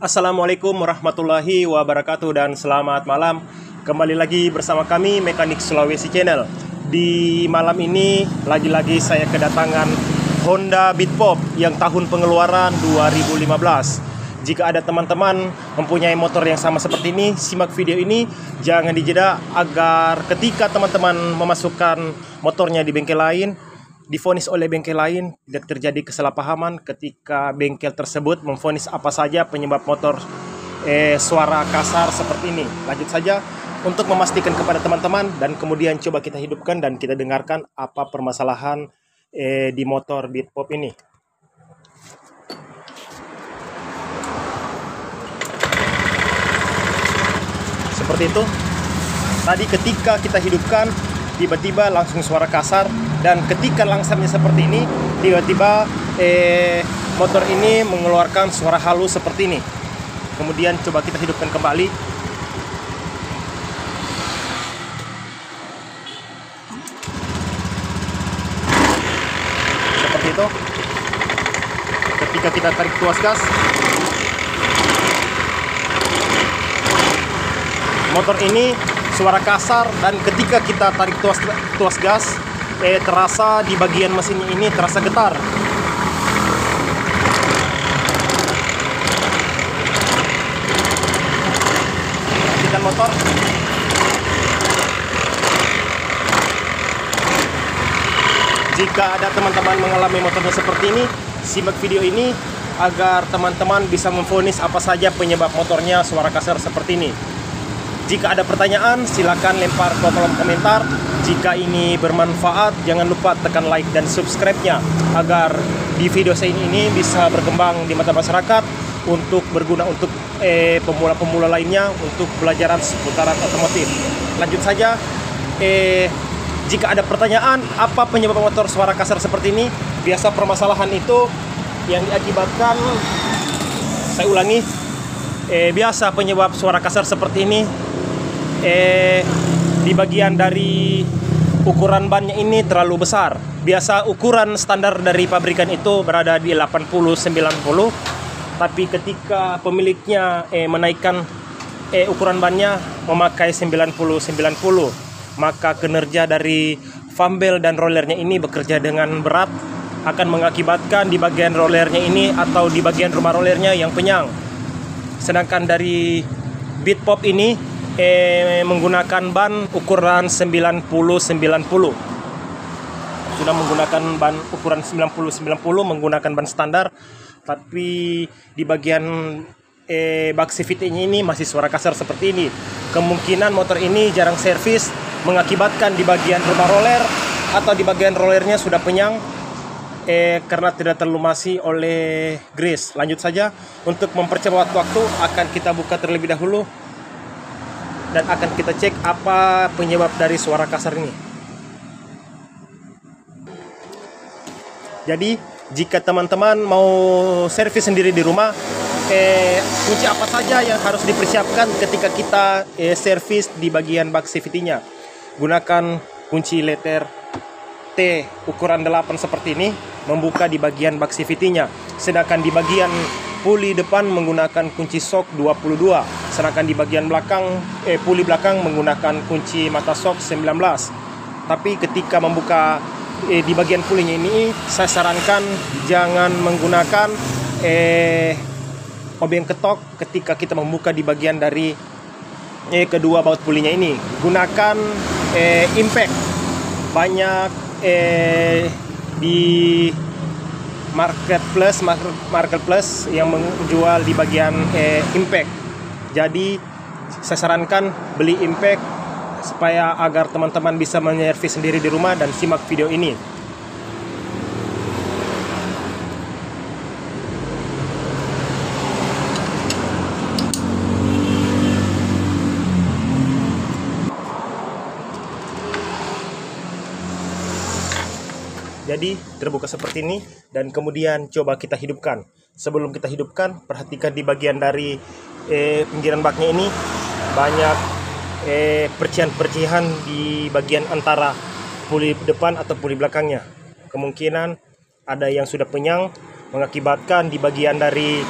Assalamualaikum warahmatullahi wabarakatuh dan selamat malam. Kembali lagi bersama kami Mekanik Sulawesi Channel. Di malam ini lagi-lagi saya kedatangan Honda Beat Pop yang tahun pengeluaran 2015. Jika ada teman-teman mempunyai motor yang sama seperti ini, simak video ini, jangan dijeda agar ketika teman-teman memasukkan motornya di bengkel lain, divonis oleh bengkel lain, tidak terjadi kesalahpahaman ketika bengkel tersebut memvonis apa saja penyebab motor suara kasar seperti ini. Lanjut saja untuk memastikan kepada teman-teman dan kemudian coba kita hidupkan dan kita dengarkan apa permasalahan di motor Beat Pop ini. Seperti itu. Tadi ketika kita hidupkan, tiba-tiba langsung suara kasar, dan ketika langsamnya seperti ini, tiba-tiba motor ini mengeluarkan suara halus seperti ini. Kemudian coba kita hidupkan kembali. Seperti itu. Ketika kita tarik tuas gas, motor ini suara kasar, dan ketika kita tarik tuas gas, terasa di bagian mesin ini terasa getar. Hentikan motor. Jika ada teman-teman mengalami motornya seperti ini, simak video ini agar teman-teman bisa memvonis apa saja penyebab motornya suara kasar seperti ini. Jika ada pertanyaan, silakan lempar ke kolom komentar. Jika ini bermanfaat, jangan lupa tekan like dan subscribe-nya agar di video saya ini bisa berkembang di mata masyarakat untuk berguna untuk pemula-pemula lainnya untuk pelajaran seputaran otomotif. Lanjut saja. Jika ada pertanyaan, apa penyebab motor suara kasar seperti ini? Biasa permasalahan itu yang diakibatkan, saya ulangi, biasa penyebab suara kasar seperti ini di bagian dari ukuran bannya ini terlalu besar. Biasa ukuran standar dari pabrikan itu berada di 80-90, tapi ketika pemiliknya menaikkan ukuran bannya memakai 90-90, maka kinerja dari fumble dan rollernya ini bekerja dengan berat, akan mengakibatkan di bagian rollernya ini atau di bagian rumah rollernya yang penyang. Sedangkan dari Beat Pop ini menggunakan ban ukuran 90-90. Sudah menggunakan ban ukuran 90-90, menggunakan ban standar, tapi di bagian bak CVT-nya ini masih suara kasar seperti ini. Kemungkinan motor ini jarang servis, mengakibatkan di bagian rumah roller atau di bagian rollernya sudah penyang karena tidak terlumasi oleh grease. Lanjut saja, untuk mempercepat waktu akan kita buka terlebih dahulu dan akan kita cek apa penyebab dari suara kasar ini. Jadi jika teman-teman mau servis sendiri di rumah, kunci apa saja yang harus dipersiapkan ketika kita servis di bagian bak CVT-nya? Gunakan kunci letter T ukuran 8 seperti ini, membuka di bagian bak CVT-nya. Sedangkan di bagian puli depan menggunakan kunci sok 22, sedangkan di bagian belakang puli belakang menggunakan kunci mata sok 19. Tapi ketika membuka di bagian pulinya ini, saya sarankan jangan menggunakan obeng ketok ketika kita membuka di bagian dari kedua baut pulinya ini. Gunakan impact. Banyak di marketplace yang menjual di bagian impact. Jadi saya sarankan beli impact supaya agar teman-teman bisa menyervis sendiri di rumah dan simak video ini. Jadi terbuka seperti ini dan kemudian coba kita hidupkan. Sebelum kita hidupkan, perhatikan di bagian dari pinggiran baknya ini banyak percikan-percikan di bagian antara puli depan atau puli belakangnya. Kemungkinan ada yang sudah penyang mengakibatkan di bagian dari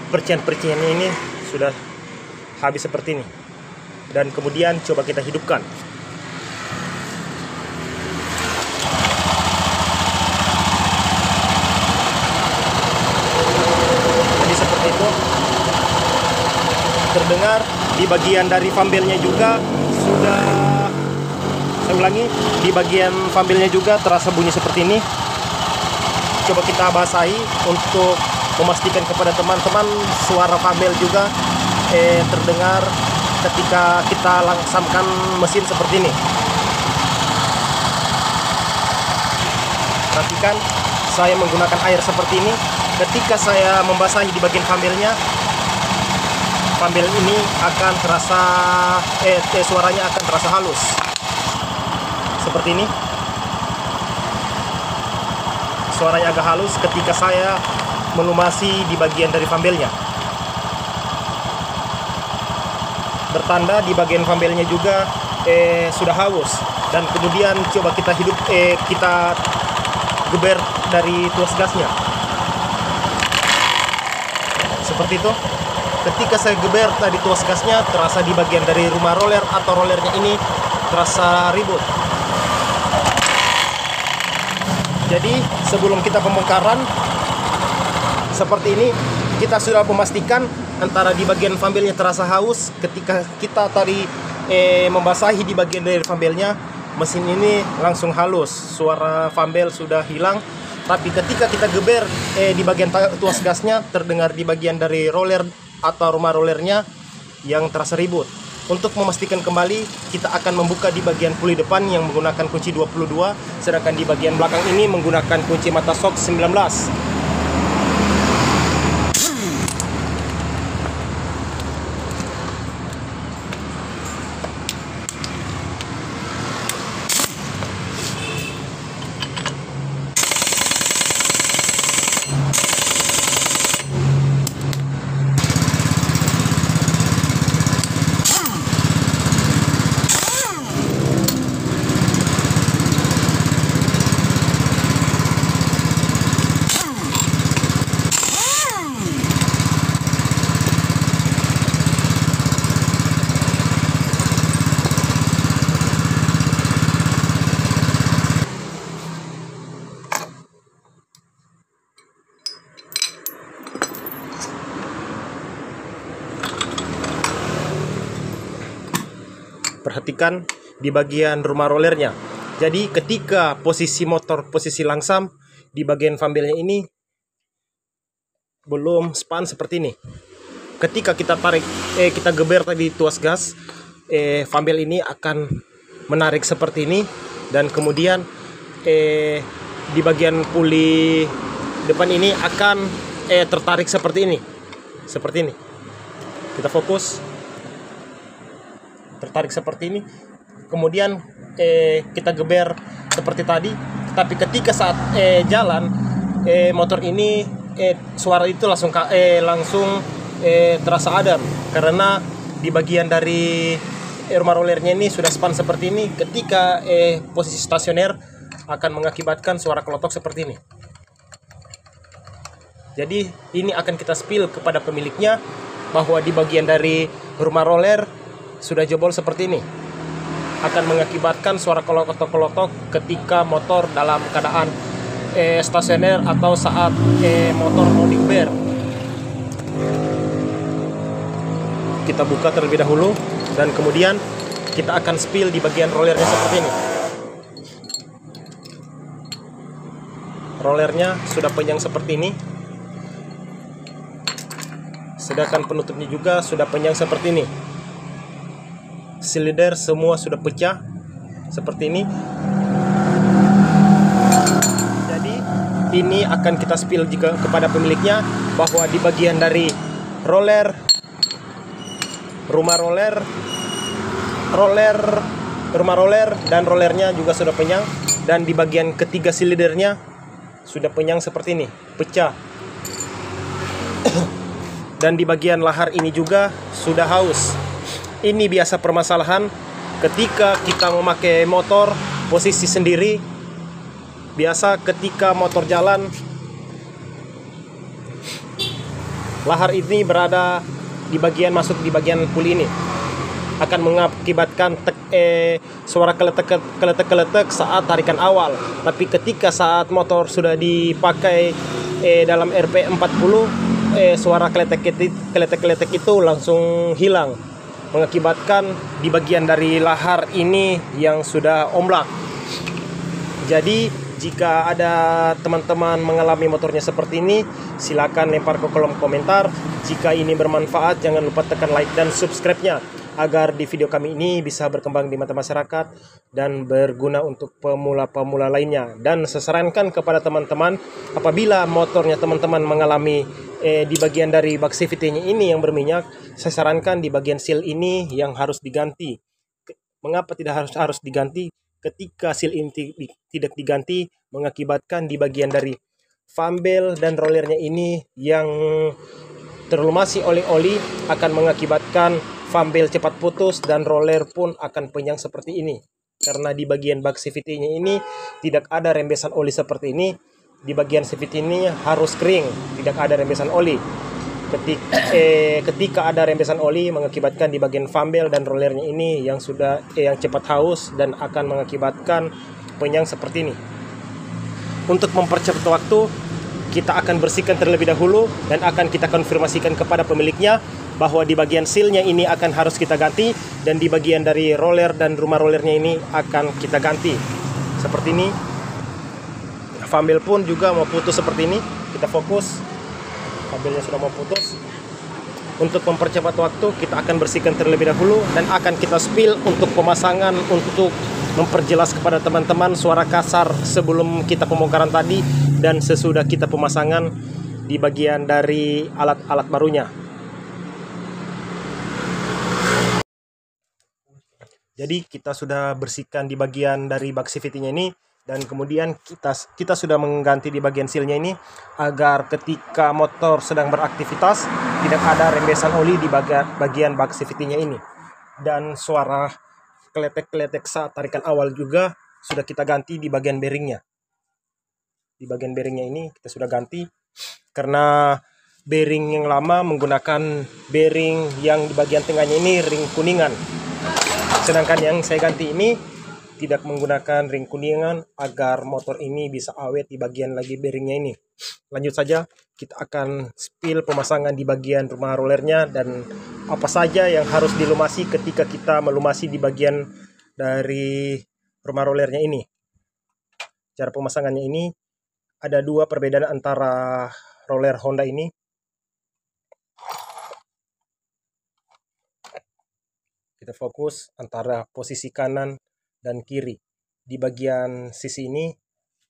percian-perciannya ini sudah habis seperti ini. Dan kemudian coba kita hidupkan. Jadi seperti itu. Terdengar di bagian dari fambelnya juga sudah, saya ulangi, di bagian fambelnya juga terasa bunyi seperti ini. Coba kita basahi untuk memastikan kepada teman-teman suara fambel juga terdengar ketika kita langsamkan mesin seperti ini. Perhatikan, saya menggunakan air seperti ini. Ketika saya membasahi di bagian fambelnya, fambel ini akan terasa suaranya akan terasa halus seperti ini. Suaranya agak halus ketika saya melumasi di bagian dari fambelnya. Bertanda di bagian fambelnya juga sudah halus. Dan kemudian coba kita kita geber dari tuas gasnya seperti itu. Ketika saya geber tadi tuas gasnya, terasa di bagian dari rumah roller atau rollernya ini terasa ribut. Jadi sebelum kita pembongkaran seperti ini, kita sudah memastikan antara di bagian fambelnya terasa haus. Ketika kita tadi membasahi di bagian dari fambelnya, mesin ini langsung halus. Suara fambel sudah hilang. Tapi ketika kita geber di bagian tuas gasnya, terdengar di bagian dari roller atau rumah rollernya yang terasa ribut. Untuk memastikan kembali, kita akan membuka di bagian puli depan yang menggunakan kunci 22, sedangkan di bagian belakang ini menggunakan kunci mata shock 19. Perhatikan di bagian rumah rollernya. Jadi ketika posisi motor posisi langsam, di bagian fambelnya ini belum span seperti ini. Ketika kita tarik kita geber tadi tuas gas, fambel ini akan menarik seperti ini. Dan kemudian di bagian puli depan ini akan tertarik seperti ini. Seperti ini. Kita fokus. Tertarik seperti ini, kemudian kita geber seperti tadi. Tapi ketika saat jalan motor ini suara itu langsung terasa adem, karena di bagian dari rumah rollernya ini sudah span seperti ini. Ketika posisi stasioner akan mengakibatkan suara kelotok seperti ini. Jadi ini akan kita spill kepada pemiliknya bahwa di bagian dari rumah roller sudah jebol seperti ini, akan mengakibatkan suara kelotok-kelotok ketika motor dalam keadaan stasioner atau saat motor mau digeber. Kita buka terlebih dahulu dan kemudian kita akan spill di bagian rollernya seperti ini. Rollernya sudah panjang seperti ini, sedangkan penutupnya juga sudah panjang seperti ini. Silinder semua sudah pecah seperti ini. Jadi ini akan kita spill juga kepada pemiliknya bahwa di bagian dari roller, rumah roller dan rollernya juga sudah penyang, dan di bagian ketiga silindernya sudah penyang seperti ini, pecah. Dan di bagian lahar ini juga sudah haus. Ini biasa permasalahan ketika kita memakai motor posisi sendiri. Biasa ketika motor jalan lahar ini berada di bagian masuk di bagian puli ini, akan mengakibatkan suara keletek saat tarikan awal. Tapi ketika saat motor sudah dipakai dalam RP40, suara keletek itu langsung hilang, mengakibatkan di bagian dari lahar ini yang sudah omblak. Jadi jika ada teman-teman mengalami motornya seperti ini, silakan lempar ke kolom komentar. Jika ini bermanfaat, jangan lupa tekan like dan subscribe-nya, agar di video kami ini bisa berkembang di mata masyarakat dan berguna untuk pemula-pemula lainnya. Dan saya sarankan kepada teman-teman, apabila motornya teman-teman mengalami di bagian dari bak CVT-nya ini yang berminyak, saya sarankan di bagian seal ini yang harus diganti. Mengapa tidak harus diganti? Ketika seal ini tidak diganti, mengakibatkan di bagian dari fumble dan rollernya ini yang terlumasi oleh oli akan mengakibatkan fumble cepat putus dan roller pun akan penyang seperti ini. Karena di bagian bak CVT-nya ini tidak ada rembesan oli seperti ini. Di bagian CVT ini harus kering, tidak ada rembesan oli. Ketika ada rembesan oli, mengakibatkan di bagian fumble dan rollernya ini yang cepat haus dan akan mengakibatkan penyang seperti ini. Untuk mempercepat waktu, kita akan bersihkan terlebih dahulu dan akan kita konfirmasikan kepada pemiliknya bahwa di bagian sealnya ini akan harus kita ganti, dan di bagian dari roller dan rumah rollernya ini akan kita ganti seperti ini. Fumble pun juga mau putus seperti ini. Kita fokus, fumble-nya sudah mau putus. Untuk mempercepat waktu, kita akan bersihkan terlebih dahulu dan akan kita spill untuk pemasangan, untuk memperjelas kepada teman-teman suara kasar sebelum kita pembongkaran tadi dan sesudah kita pemasangan di bagian dari alat-alat barunya. Jadi kita sudah bersihkan di bagian dari bak CVT-nya ini, dan kemudian kita sudah mengganti di bagian seal-nya ini agar ketika motor sedang beraktivitas tidak ada rembesan oli di bagian bak CVT-nya ini. Dan suara keletek saat tarikan awal juga sudah kita ganti di bagian bearingnya. Di bagian bearingnya ini kita sudah ganti, karena bearing yang lama menggunakan bearing yang di bagian tengahnya ini ring kuningan. Sedangkan yang saya ganti ini tidak menggunakan ring kuningan agar motor ini bisa awet di bagian lagi bearingnya ini. Lanjut saja, kita akan spill pemasangan di bagian rumah rollernya dan apa saja yang harus dilumasi ketika kita melumasi di bagian dari rumah rollernya ini. Cara pemasangannya ini ada dua perbedaan antara roller Honda ini. Kita fokus antara posisi kanan dan kiri. Di bagian sisi ini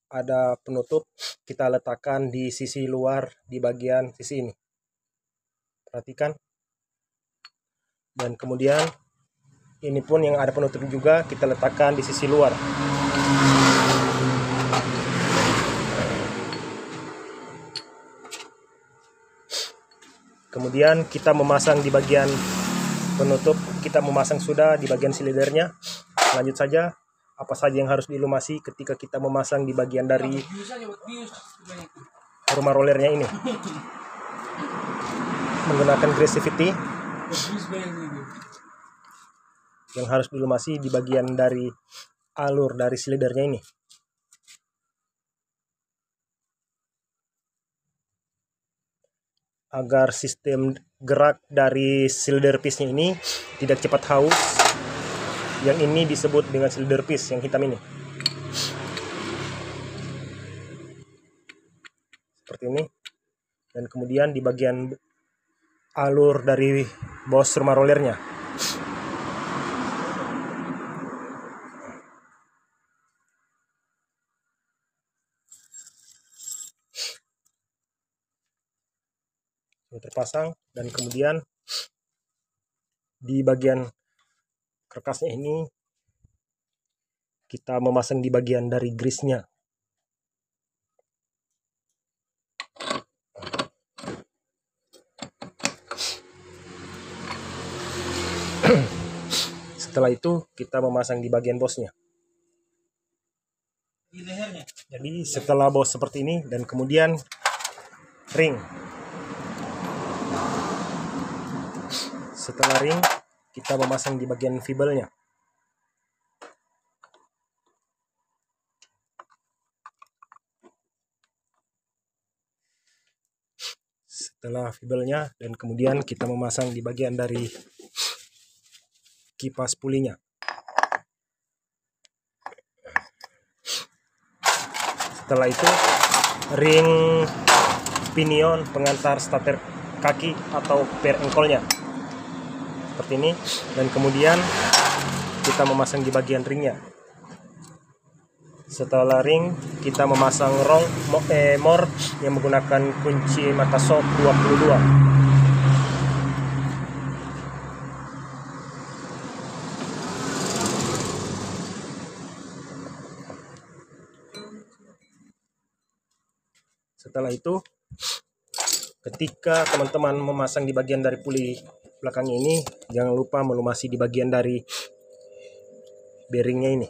ada penutup, kita letakkan di sisi luar di bagian sisi ini. Perhatikan. Dan kemudian ini pun yang ada penutup juga kita letakkan di sisi luar. Kemudian kita memasang di bagian penutup, kita memasang sudah di bagian silidernya. Lanjut saja, apa saja yang harus dilumasi ketika kita memasang di bagian dari rumah rollernya ini. Menggunakan Grace CVT yang harus dilumasi di bagian dari alur dari silidernya ini. Agar sistem gerak dari cylinder piece-nya ini tidak cepat haus. Yang ini disebut dengan cylinder piece yang hitam ini. Seperti ini. Dan kemudian di bagian alur dari bos rumah rollernya. Sudah terpasang, dan kemudian di bagian karkasnya ini kita memasang di bagian dari grease-nya. Setelah itu kita memasang di bagian bosnya. Jadi setelah bos seperti ini dan kemudian ring. Setelah ring, kita memasang di bagian fibelnya. Setelah fibelnya, dan kemudian kita memasang di bagian dari kipas pulinya. Setelah itu, ring pinion pengantar starter kaki atau per engkolnya seperti ini, dan kemudian kita memasang di bagian ringnya. Setelah ring, kita memasang mor yang menggunakan kunci mata shock 22. Setelah itu, ketika teman-teman memasang di bagian dari puli belakang ini, jangan lupa melumasi di bagian dari bearingnya ini.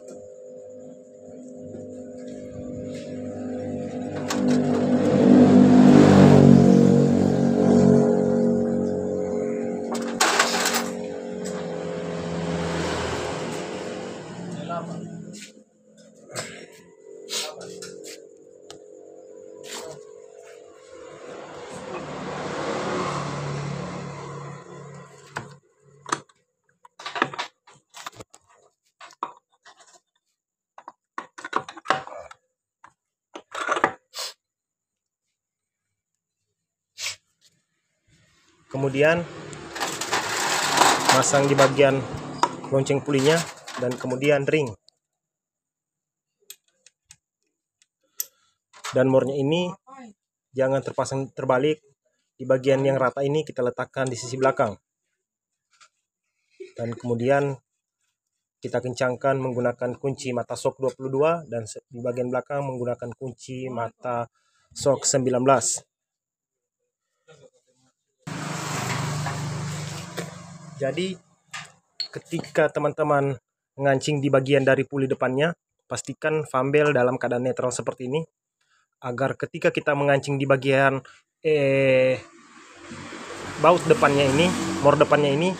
Kemudian masang di bagian lonceng pulinya, dan kemudian ring. Dan mornya ini jangan terpasang terbalik. Di bagian yang rata ini kita letakkan di sisi belakang. Dan kemudian kita kencangkan menggunakan kunci mata shock 22, dan di bagian belakang menggunakan kunci mata shock 19. Jadi ketika teman-teman mengancing di bagian dari puli depannya, pastikan fambel dalam keadaan netral seperti ini, agar ketika kita mengancing di bagian baut depannya ini, mor depannya ini,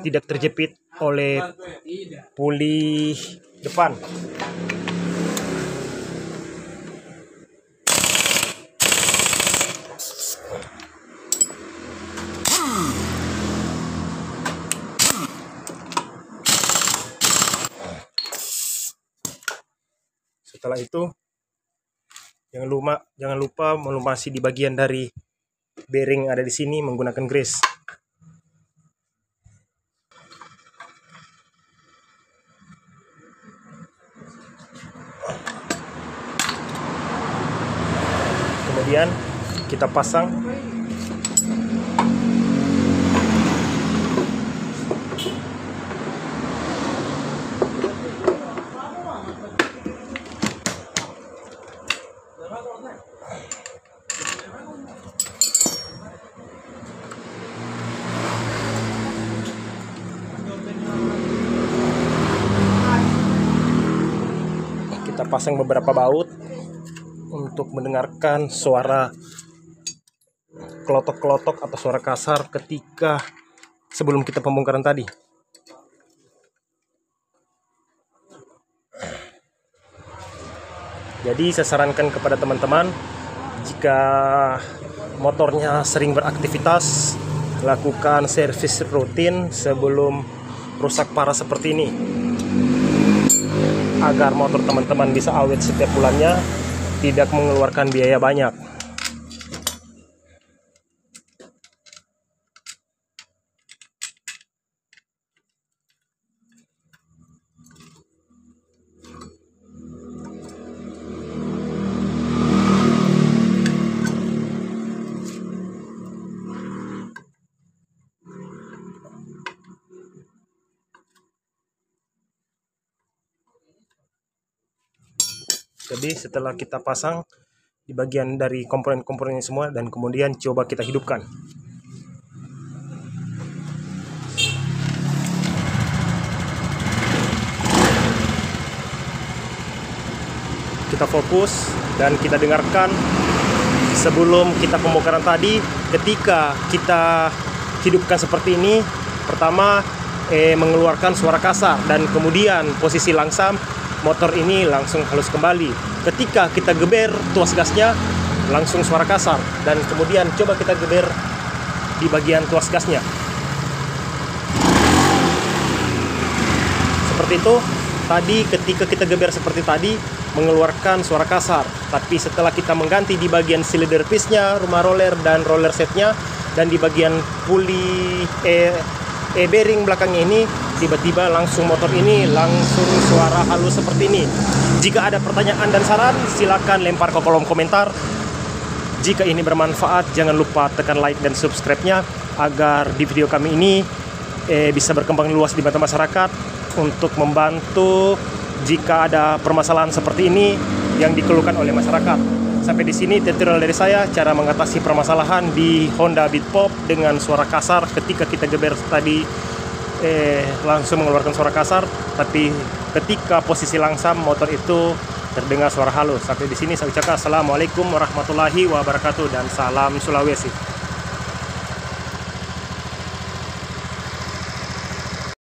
tidak terjepit oleh puli depan. Setelah itu, jangan lupa melumasi di bagian dari bearing ada di sini menggunakan grease. Kemudian kita pasang beberapa baut untuk mendengarkan suara kelotok-kelotok atau suara kasar ketika sebelum kita pembongkaran tadi. Jadi saya sarankan kepada teman-teman, jika motornya sering beraktivitas, lakukan servis rutin sebelum rusak parah seperti ini, agar motor teman-teman bisa awet setiap bulannya, tidak mengeluarkan biaya banyak. Jadi setelah kita pasang di bagian dari komponen-komponennya semua, dan kemudian coba kita hidupkan. Kita fokus dan kita dengarkan sebelum kita pembongkaran tadi, ketika kita hidupkan seperti ini, pertama mengeluarkan suara kasar, dan kemudian posisi langsam motor ini langsung halus kembali. Ketika kita geber tuas gasnya langsung suara kasar, dan kemudian coba kita geber di bagian tuas gasnya seperti itu. Tadi ketika kita geber seperti tadi mengeluarkan suara kasar, tapi setelah kita mengganti di bagian cylinder piece-nya, rumah roller dan roller set-nya, dan di bagian puli bearing belakangnya ini, tiba-tiba langsung motor ini langsung suara halus seperti ini. Jika ada pertanyaan dan saran, silakan lempar ke kolom komentar. Jika ini bermanfaat, jangan lupa tekan like dan subscribe-nya agar di video kami ini bisa berkembang luas di mata masyarakat untuk membantu jika ada permasalahan seperti ini yang dikeluhkan oleh masyarakat. Sampai di sini tutorial dari saya cara mengatasi permasalahan di Honda Beat Pop dengan suara kasar ketika kita geber tadi langsung mengeluarkan suara kasar, tapi ketika posisi langsam motor itu terdengar suara halus. Sampai di sini saya ucapkan assalamualaikum warahmatullahi wabarakatuh dan salam Sulawesi.